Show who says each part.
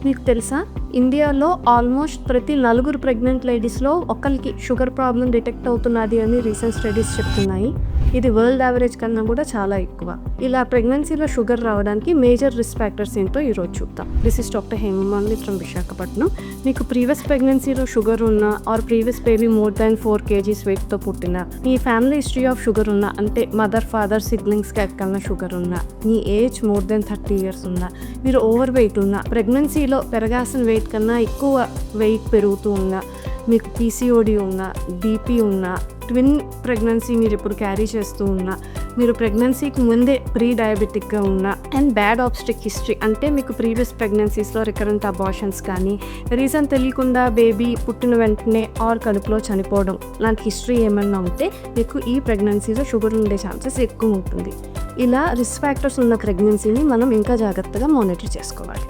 Speaker 1: మీకు తెలుసా, ఇండియాలో ఆల్మోస్ట్ ప్రతి 4 ప్రెగ్నెంట్ లేడీస్లో ఒకరికి షుగర్ ప్రాబ్లం డిటెక్ట్ అవుతున్నది అని రీసెంట్ స్టడీస్ చెప్తున్నాయి. ఇది వరల్డ్ యావరేజ్ కన్నా కూడా చాలా ఎక్కువ. ఇలా ప్రెగ్నెన్సీలో షుగర్ రావడానికి మేజర్ రిస్క్ ఫ్యాక్టర్స్ ఏంటో ఈరోజు చూద్దాం. This is doctor Hemamalini from Visakhapatnam. మీకు ప్రీవియస్ ప్రెగ్నెన్సీలో షుగర్ ఉన్నా or previous baby more than 4 kgs వెయిట్తో పుట్టిన, మీ ఫ్యామిలీ హిస్టరీ ఆఫ్ షుగర్ ఉన్నా, అంటే మదర్ ఫాదర్ సిబ్లింగ్స్కి ఎక్కడన్నా షుగర్ ఉన్నా, మీ ఏజ్ మోర్ దెన్ 30 years ఉన్నా, మీరు ఓవర్ వెయిట్ ఉన్నా, ప్రెగ్నెన్సీలో పెరగాల్సిన వెయిట్ కన్నా ఎక్కువ వెయిట్ పెరుగుతూ ఉన్నా, మీకు పీసీఓడి ఉన్నా, బీపీ ఉన్నా, ట్విన్ ప్రెగ్నెన్సీ మీరు ఇప్పుడు క్యారీ చేస్తూ ఉన్నా, మీరు ప్రెగ్నెన్సీకి ముందే ప్రీ డయాబెటిక్గా ఉన్నా, అండ్ బ్యాడ్ ఆబ్స్టిక్ హిస్టరీ అంటే మీకు ప్రీవియస్ ప్రెగ్నెన్సీస్లో రికరెంట్ అబార్షన్స్ కానీ, రీజన్ తెలియకుండా బేబీ పుట్టిన వెంటనే ఆర్ కడుపులో చనిపోవడం లాంటి హిస్టరీ ఏమన్నా ఉంటే మీకు ఈ ప్రెగ్నెన్సీలో షుగర్ ఉండే ఛాన్సెస్ ఎక్కువ ఉంటుంది. ఇలా రిస్క్ ఫ్యాక్టర్స్ ఉన్న ప్రెగ్నెన్సీని మనం ఇంకా జాగ్రత్తగా మానిటర్ చేసుకోవాలి.